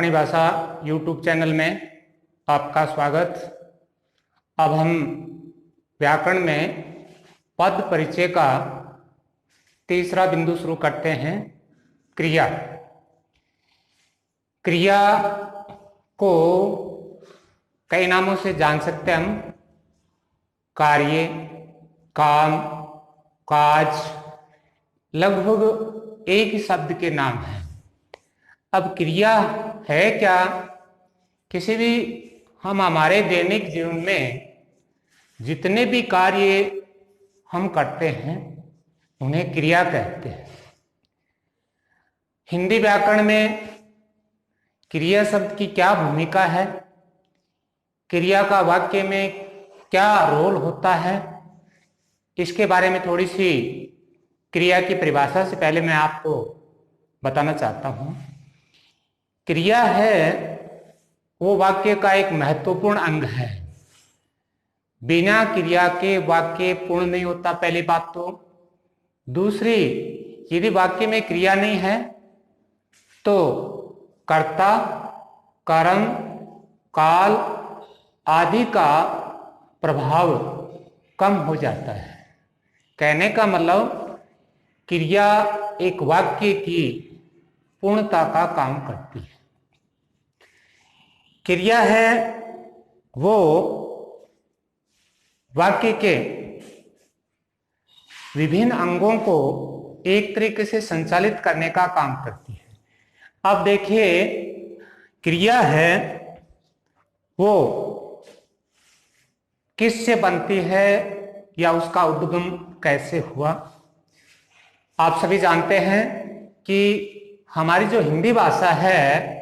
अपनी भाषा YouTube channel में आपका स्वागत। अब हम व्याकरण में पद परिचय का तीसरा बिंदु शुरू करते हैं, क्रिया। क्रिया को कई नामों से जान सकते हैं हम। कार्य, काम, काज, लगभग एक ही शब्द के नाम हैं। अब क्रिया है क्या? किसी भी हम हमारे दैनिक जीवन में जितने भी कार्य हम करते हैं उन्हें क्रिया कहते हैं। हिंदी व्याकरण में क्रिया शब्द की क्या भूमिका है, क्रिया का वाक्य में क्या रोल होता है, इसके बारे में थोड़ी सी क्रिया की परिभाषा से पहले मैं आपको बताना चाहता हूं। क्रिया है वो वाक्य का एक महत्वपूर्ण अंग है। बिना क्रिया के वाक्य पूर्ण नहीं होता, पहली बात तो। दूसरी, यदि वाक्य में क्रिया नहीं है तो कर्ता, कर्म, काल आदि का प्रभाव कम हो जाता है। कहने का मतलब, क्रिया एक वाक्य की पूर्णता का काम करती है। क्रिया है वो वाक्य के विभिन्न अंगों को एक तरीके से संचालित करने का काम करती है। अब देखिए, क्रिया है वो किससे बनती है या उसका उद्गम कैसे हुआ। आप सभी जानते हैं कि हमारी जो हिंदी भाषा है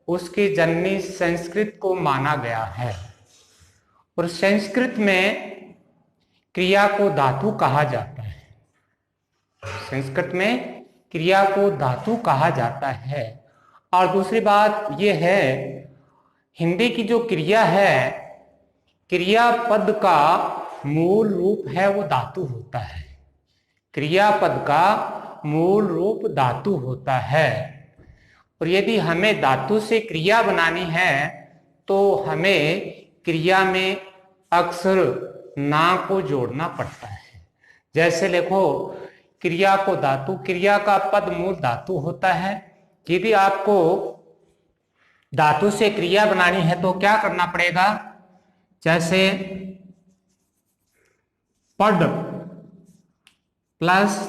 उसकी जननी संस्कृत को माना गया है, और संस्कृत में क्रिया को धातु कहा जाता है। संस्कृत में क्रिया को धातु कहा जाता है। और दूसरी बात यह है, हिंदी की जो क्रिया है, क्रियापद का मूल रूप है वो धातु होता है। क्रियापद का मूल रूप धातु होता है, और यदि हमें धातु से क्रिया बनानी है तो हमें क्रिया में अक्षर ना को जोड़ना पड़ता है। जैसे देखो, क्रिया को धातु, क्रिया का पद मूल धातु होता है। यदि आपको धातु से क्रिया बनानी है तो क्या करना पड़ेगा? जैसे पढ़ प्लस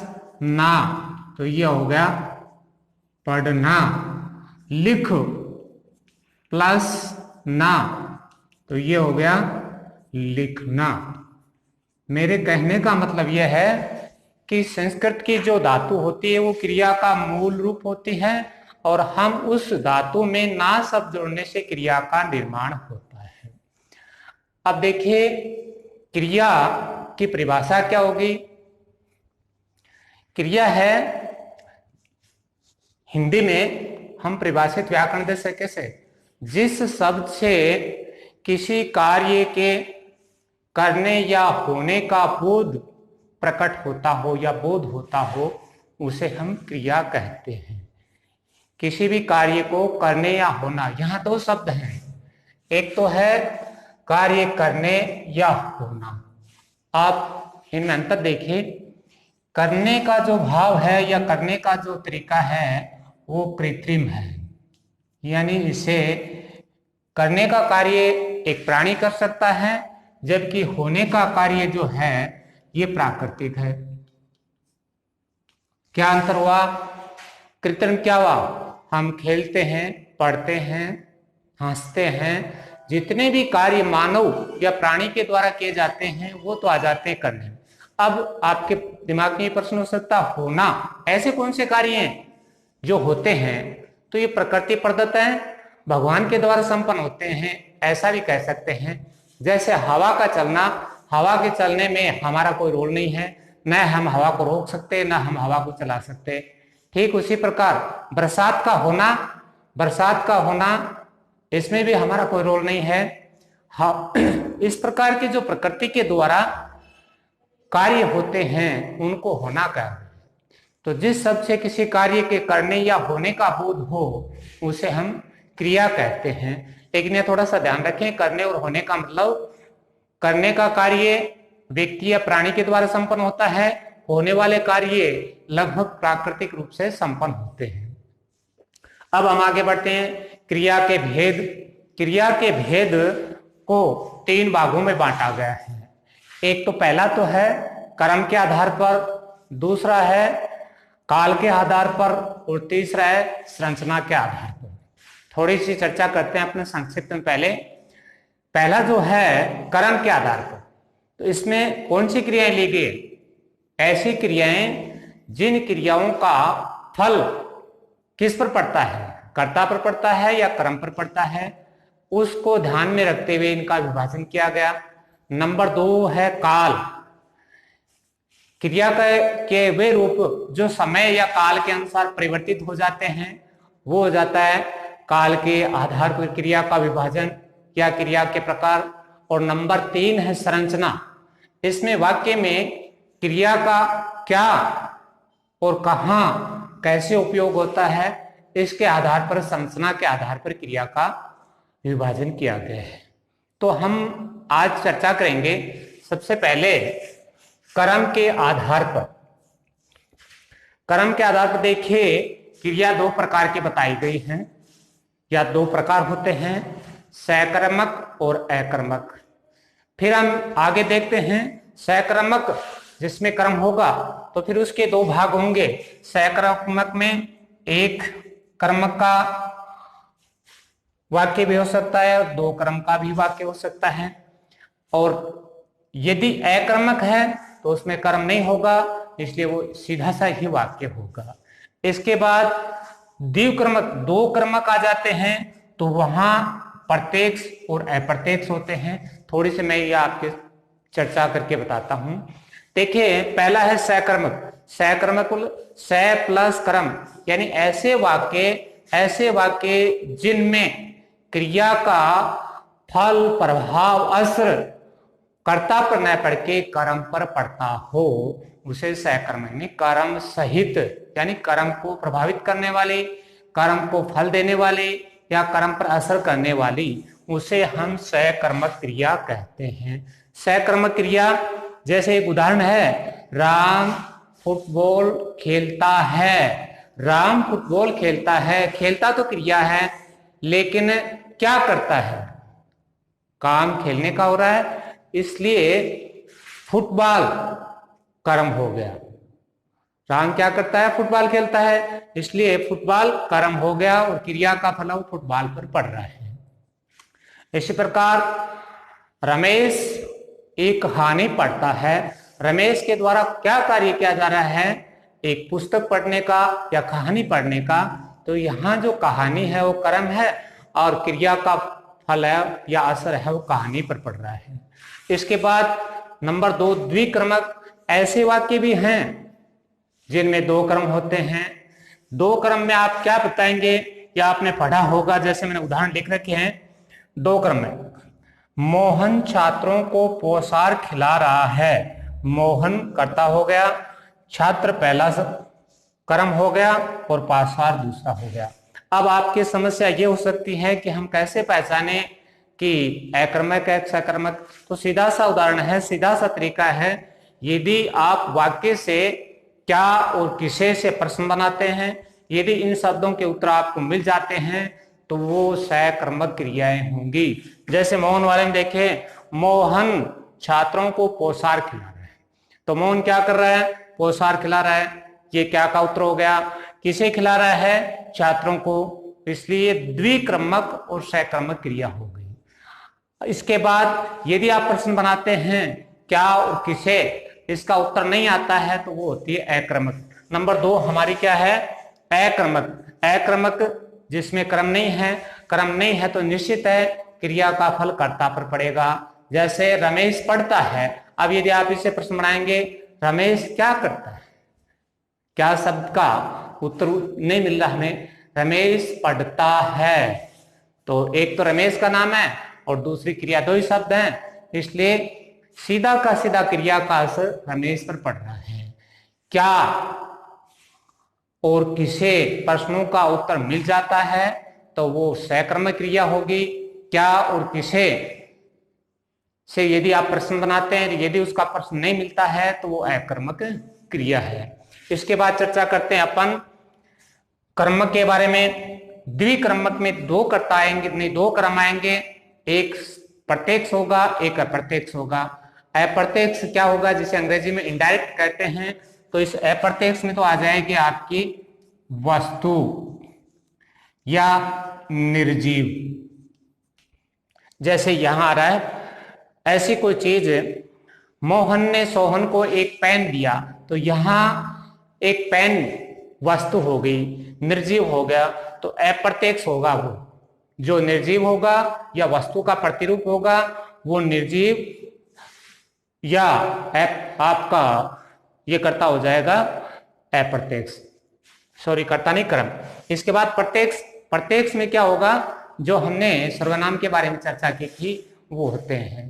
ना, तो यह हो गया पढ़ना। लिख प्लस ना, तो ये हो गया लिखना। मेरे कहने का मतलब यह है कि संस्कृत की जो धातु होती है वो क्रिया का मूल रूप होती है, और हम उस धातु में ना शब्द जोड़ने से क्रिया का निर्माण होता है। अब देखिए, क्रिया की परिभाषा क्या होगी? क्रिया है, हिंदी में हम परिभाषित व्याकरण दे सके से, जिस शब्द से किसी कार्य के करने या होने का बोध प्रकट होता हो या बोध होता हो, उसे हम क्रिया कहते हैं। किसी भी कार्य को करने या होना, यहां दो शब्द हैं। एक तो है कार्य करने या होना। आप इनमें अंतर देखिए। करने का जो भाव है या करने का जो तरीका है वो कृत्रिम है, यानी इसे करने का कार्य एक प्राणी कर सकता है, जबकि होने का कार्य जो है ये प्राकृतिक है। क्या अंतर हुआ? कृत्रिम क्या हुआ? हम खेलते हैं, पढ़ते हैं, हंसते हैं, जितने भी कार्य मानव या प्राणी के द्वारा किए जाते हैं वो तो आ जाते हैं करने में। अब आपके दिमाग में ये प्रश्न हो सकता, होना, ऐसे कौन से कार्य हैं जो होते हैं? तो ये प्रकृति प्रदत्त है, भगवान के द्वारा संपन्न होते हैं, ऐसा भी कह सकते हैं। जैसे हवा का चलना, हवा के चलने में हमारा कोई रोल नहीं है, न हम हवा को रोक सकते न हम हवा को चला सकते। ठीक उसी प्रकार बरसात का होना, इसमें भी हमारा कोई रोल नहीं है। इस प्रकार के जो प्रकृति के द्वारा कार्य होते हैं उनको होना कहते हैं। तो जिस शब्द से किसी कार्य के करने या होने का बोध हो उसे हम क्रिया कहते हैं। लेकिन ये थोड़ा सा ध्यान रखें, करने और होने का मतलब, करने का कार्य व्यक्ति या प्राणी के द्वारा संपन्न होता है, होने वाले कार्य लगभग प्राकृतिक रूप से संपन्न होते हैं। अब हम आगे बढ़ते हैं। क्रिया के भेद। क्रिया के भेद को 3 भागों में बांटा गया है। एक तो पहला तो है कर्म के आधार पर, दूसरा है काल के आधार पर, और तीसरा है संरचना के आधार पर। थोड़ी सी चर्चा करते हैं अपने संक्षिप्त में। पहला जो है कर्म के आधार पर, तो इसमें कौन सी क्रियाएं ली गई? ऐसी क्रियाएं जिन क्रियाओं का फल किस पर पड़ता है, कर्ता पर पड़ता है या कर्म पर पड़ता है, उसको ध्यान में रखते हुए इनका विभाजन किया गया। नंबर 2 है काल। क्रिया के वे रूप जो समय या काल के अनुसार परिवर्तित हो जाते हैं, वो हो जाता है काल के आधार पर क्रिया का विभाजन या क्रिया के प्रकार। और नंबर 3 है संरचना। इसमें वाक्य में क्रिया का क्या और कहाँ कैसे उपयोग होता है, इसके आधार पर, संरचना के आधार पर क्रिया का विभाजन किया गया है। तो हम आज चर्चा करेंगे सबसे पहले कर्म के आधार पर। कर्म के आधार पर देखिए, क्रिया 2 प्रकार की बताई गई हैं, या 2 प्रकार होते हैं, सकर्मक और अकर्मक। फिर हम आगे देखते हैं सकर्मक जिसमें कर्म होगा, तो फिर उसके 2 भाग होंगे। सकर्मक में एक कर्म का वाक्य भी हो सकता है और 2 कर्म का भी वाक्य हो सकता है। और यदि अकर्मक है तो उसमें कर्म नहीं होगा, इसलिए वो सीधा सा ही वाक्य होगा। इसके बाद द्विकर्मक, 2 कर्मक आ जाते हैं, तो वहां प्रत्यक्ष और अप्रत्यक्ष होते हैं। थोड़ी सी मैं ये आपके चर्चा करके बताता हूं। देखिए, पहला है सकर्मक। सकर्मक स प्लस कर्म, यानी ऐसे वाक्य जिनमें क्रिया का फल, प्रभाव, असर कर्ता पर न पड़ के कर्म पर पड़ता हो, उसे सकर्मक, यानी कर्म सहित, यानी कर्म को प्रभावित करने वाली, कर्म को फल देने वाली या कर्म पर असर करने वाली, उसे हम सकर्मक क्रिया कहते हैं। सकर्मक क्रिया जैसे एक उदाहरण है, राम फुटबॉल खेलता है। राम फुटबॉल खेलता है, खेलता तो क्रिया है, लेकिन क्या करता है? काम खेलने का हो रहा है, इसलिए फुटबॉल कर्म हो गया। राम क्या करता है? फुटबॉल खेलता है, इसलिए फुटबॉल कर्म हो गया और क्रिया का फल फुटबॉल पर पड़ रहा है। इसी प्रकार रमेश एक कहानी पढ़ता है। रमेश के द्वारा क्या कार्य किया जा रहा है? एक पुस्तक पढ़ने का या कहानी पढ़ने का। तो यहाँ जो कहानी है वो कर्म है और क्रिया का फल है या असर है वो कहानी पर पड़ रहा है। इसके बाद नंबर 2 द्विकर्मक। ऐसे वाक्य भी हैं जिनमें 2 कर्म होते हैं। 2 कर्म में आप क्या बताएंगे? या आपने पढ़ा होगा, जैसे मैंने उदाहरण लिख रखे हैं। 2 कर्म में मोहन छात्रों को पोषार खिला रहा है। मोहन कर्ता हो गया, छात्र पहला कर्म हो गया और पोषार दूसरा हो गया। अब आपकी समस्या ये हो सकती है कि हम कैसे पहचाने कि अकर्मक है सकर्मक? तो सीधा सा उदाहरण है, सीधा सा तरीका है। यदि आप वाक्य से क्या और किसे से प्रश्न बनाते हैं, यदि इन शब्दों के उत्तर आपको मिल जाते हैं तो वो सकर्मक क्रियाएं होंगी। जैसे मोहन वाले में देखें, मोहन छात्रों को पोषार खिला रहा है, तो मोहन क्या कर रहा है? पोषार खिला रहा है। ये क्या का उत्तर हो गया? किसे खिला रहा है? छात्रों को, इसलिए द्विक्रमक और सकर्मक क्रिया हो गई। इसके बाद यदि आप प्रश्न बनाते हैं क्या और किसे, इसका उत्तर नहीं आता है तो वो होती है अक्रमक। नंबर 2 हमारी क्या है? अक्रमक। अक्रमक जिसमें क्रम नहीं है। क्रम नहीं है तो निश्चित है क्रिया का फल कर्ता पर पड़ेगा। जैसे रमेश पढ़ता है, अब यदि आप इसे प्रश्न बनाएंगे रमेश क्या करता है, क्या शब्द का उत्तर नहीं मिल रहा हमें। रमेश पढ़ता है, तो एक तो रमेश का नाम है और दूसरी क्रिया, 2 ही शब्द हैं, इसलिए सीधा का सीधा क्रिया का असर रमेश पर पड़ रहा है। क्या और किसे प्रश्नों का उत्तर मिल जाता है तो वो सकर्मक क्रिया होगी। क्या और किसे से यदि आप प्रश्न बनाते हैं, यदि उसका प्रश्न नहीं मिलता है तो वो अकर्मक क्रिया है। इसके बाद चर्चा करते हैं अपन कर्मक के बारे में। द्विकर्मक में दो कर्ता आएंगे, नहीं दो कर्म आएंगे, एक प्रत्यक्ष होगा एक अप्रत्यक्ष होगा। अप्रत्यक्ष क्या होगा, जिसे अंग्रेजी में इनडायरेक्ट कहते हैं। तो इस अप्रत्यक्ष में तो आ जाएगी आपकी वस्तु या निर्जीव। जैसे यहां आ रहा है, ऐसी कोई चीज, मोहन ने सोहन को एक पेन दिया, तो यहां एक पेन वस्तु हो गई, निर्जीव हो गया, तो अप्रत्यक्ष होगा। वो जो निर्जीव होगा या वस्तु का प्रतिरूप होगा वो निर्जीव या आपका ये कर्ता हो जाएगा अप्रत्यक्ष, सॉरी कर्ता नहीं कर्म। इसके बाद प्रत्यक्ष। प्रत्यक्ष में क्या होगा, जो हमने सर्वनाम के बारे में चर्चा की थी वो होते हैं।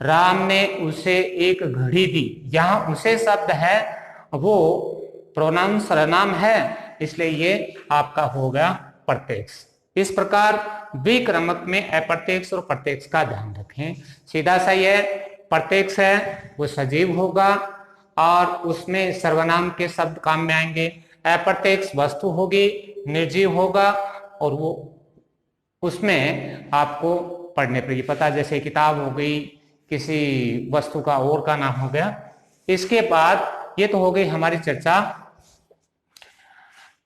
राम ने उसे एक घड़ी दी, यहां उसे शब्द है, वो प्रोनाउन सर्वनाम है, इसलिए ये आपका हो गया प्रत्यक्ष। इस प्रकार द्विक्रमक में अप्रत्यक्ष और प्रत्यक्ष का ध्यान रखें। सीधा सा ये प्रत्यक्ष है वो सजीव होगा और उसमें सर्वनाम के शब्द काम में आएंगे। अप्रत्यक्ष वस्तु होगी, निर्जीव होगा और वो उसमें आपको पढ़ने पर ये पता, जैसे किताब हो गई, किसी वस्तु का और का नाम हो गया। इसके बाद ये तो हो गई हमारी चर्चा,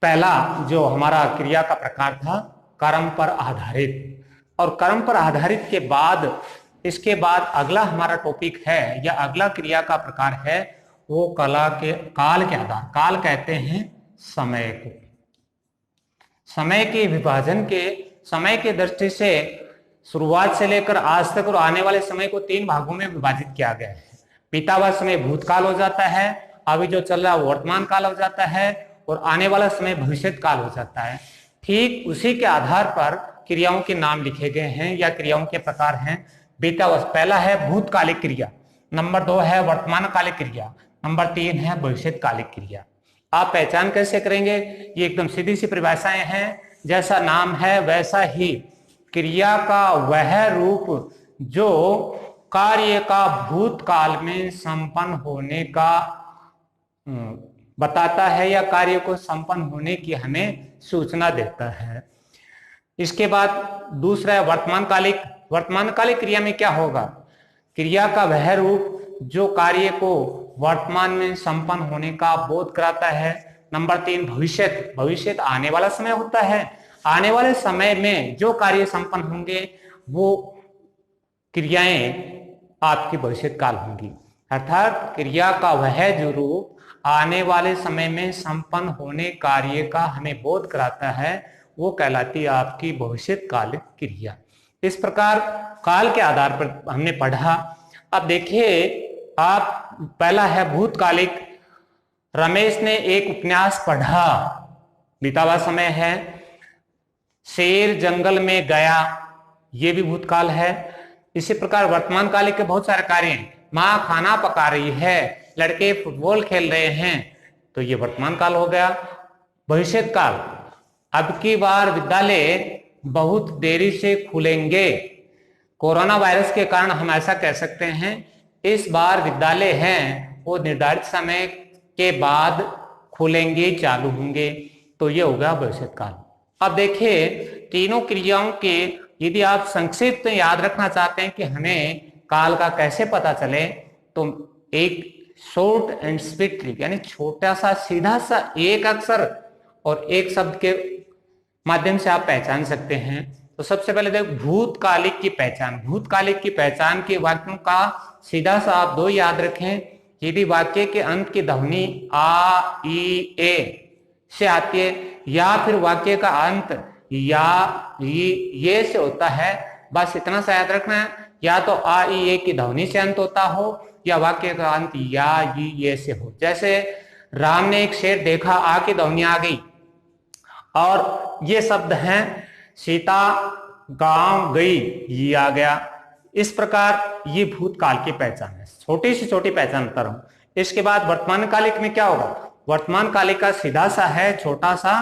पहला जो हमारा क्रिया का प्रकार था कर्म पर आधारित। और कर्म पर आधारित के बाद इसके बाद अगला हमारा टॉपिक है या अगला क्रिया का प्रकार है वो काल के आधार। काल कहते हैं समय को। समय के विभाजन के, समय के दृष्टि से शुरुआत से लेकर आज तक और आने वाले समय को तीन भागों में विभाजित किया गया है। बीता हुआ समय भूतकाल हो जाता है, अभी जो चल रहा है वो वर्तमान काल हो जाता है और आने वाला समय भविष्य काल हो जाता है। ठीक उसी के आधार पर क्रियाओं के नाम लिखे गए हैं या क्रियाओं के प्रकार हैं। बीता वर्ष पहला है भूतकालिक क्रिया, नंबर 2 है वर्तमानकालिक क्रिया, नंबर 3 है भविष्यकालिक क्रिया। आप पहचान कैसे करेंगे, ये एकदम सीधी सी परिभाषाएं हैं। जैसा नाम है वैसा ही क्रिया का वह रूप जो कार्य का भूतकाल में संपन्न होने का बताता है या कार्य को संपन्न होने की हमें सूचना देता है। इसके बाद दूसरा है वर्तमानकालिक। वर्तमानकालिक क्रिया में क्या होगा, क्रिया का वह रूप जो कार्य को वर्तमान में संपन्न होने का बोध कराता है। नंबर 3 भविष्य। भविष्य आने वाला समय होता है, आने वाले समय में जो कार्य संपन्न होंगे वो क्रियाएं आपकी भविष्य काल होंगी। अर्थात क्रिया का वह जो रूप आने वाले समय में संपन्न होने कार्य का हमें बोध कराता है वो कहलाती है आपकी भविष्यकालिक क्रिया। इस प्रकार काल के आधार पर हमने पढ़ा। अब देखिए आप, पहला है भूतकालिक। रमेश ने एक उपन्यास पढ़ा, बीता हुआ समय है। शेर जंगल में गया, ये भी भूतकाल है। इसी प्रकार वर्तमानकालिक के बहुत सारे कार्य हैं। माँ खाना पका रही है, लड़के फुटबॉल खेल रहे हैं, तो ये वर्तमान काल हो गया। भविष्य काल, अब की बार विद्यालय बहुत देरी से खुलेंगे। कोरोना वायरस के कारण हम ऐसा कह सकते हैं इस बार विद्यालय हैं वो निर्धारित समय के बाद खुलेंगे, चालू होंगे, तो ये होगा भविष्य काल। अब देखिए तीनों क्रियाओं के यदि आप संक्षिप्त याद रखना चाहते हैं कि हमें काल का कैसे पता चले, तो एक शॉर्ट एंड स्वीट ट्रिक, यानी छोटा सा सीधा सा एक अक्षर और एक शब्द के माध्यम से आप पहचान सकते हैं। तो सबसे पहले देखो भूतकालिक की पहचान। भूतकालिक की पहचान के वाक्यों का सीधा सा आप दो याद रखें। यदि वाक्य के अंत की ध्वनि आ, ई, ए से आती है या फिर वाक्य का अंत या ये से होता है, बस इतना सा याद रखना है। या तो आ, ई, ए की ध्वनि से अंत होता हो या वाक्य का अंत या ये से हो। जैसे राम ने एक शेर देखा, आ की ध्वनि आ गई और ये शब्द हैं सीता गांव गई, ये आ गया। इस प्रकार ये भूतकाल की पहचान है, छोटी से छोटी पहचान कर रहा हूं। इसके बाद वर्तमान कालिक में क्या होगा, वर्तमान कालिक का सीधा सा है छोटा सा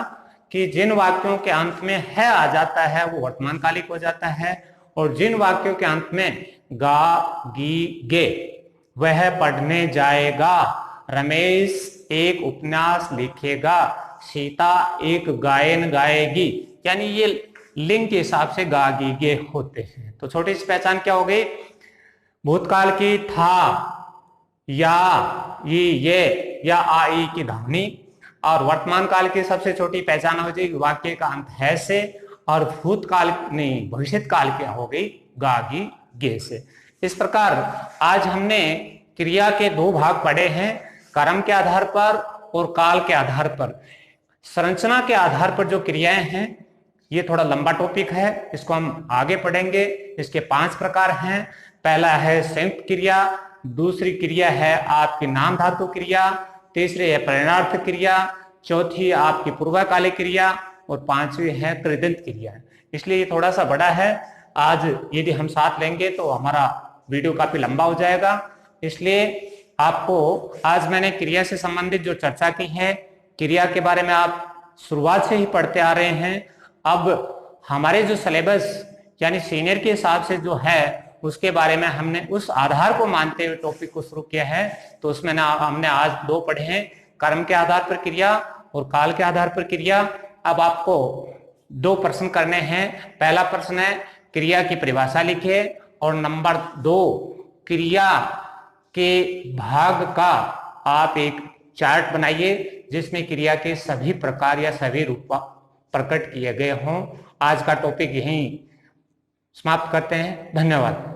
कि जिन वाक्यों के अंत में है आ जाता है वो वर्तमान कालिक हो जाता है, और जिन वाक्यों के अंत में गा गी गे वह पढ़ने जाएगा, रमेश एक उपन्यास लिखेगा, सीता एक गायन गाएगी, यानी ये लिंग के हिसाब से गा गी गे होते हैं। तो छोटी सी पहचान क्या हो गई? भूतकाल की था, या, ये या आ ई की ध्वनि, और वर्तमान काल की सबसे छोटी पहचान हो जाएगी वाक्य का अंत है से, और भूतकाल नहीं भविष्य काल क्या हो गई गा गी गे से। इस प्रकार आज हमने क्रिया के दो भाग पढ़े हैं, कर्म के आधार पर और काल के आधार पर। संरचना के आधार पर जो क्रियाएं हैं ये थोड़ा लंबा टॉपिक है, इसको हम आगे पढ़ेंगे। इसके 5 प्रकार हैं। पहला है संयुक्त क्रिया, दूसरी क्रिया है आपकी नाम धातु क्रिया, तीसरी है परिणार्थ क्रिया, चौथी आपकी पूर्वकालिक क्रिया, और 5वीं है कृदंत क्रिया। इसलिए ये थोड़ा सा बड़ा है, आज यदि हम साथ लेंगे तो हमारा वीडियो काफी लंबा हो जाएगा। इसलिए आपको आज मैंने क्रिया से संबंधित जो चर्चा की है, क्रिया के बारे में आप शुरुआत से ही पढ़ते आ रहे हैं। अब हमारे जो सिलेबस यानी सीनियर के हिसाब से जो है उसके बारे में हमने उस आधार को मानते हुए टॉपिक को शुरू किया है। तो उसमें हमने आज 2 पढ़े हैं, कर्म के आधार पर क्रिया और काल के आधार पर क्रिया। अब आपको 2 प्रश्न करने हैं। पहला प्रश्न है क्रिया की परिभाषा लिखिए, और नंबर 2 क्रिया के भाग का आप एक चार्ट बनाइए जिसमें क्रिया के सभी प्रकार या सभी रूप प्रकट किए गए हों। आज का टॉपिक यहीं समाप्त करते हैं। धन्यवाद।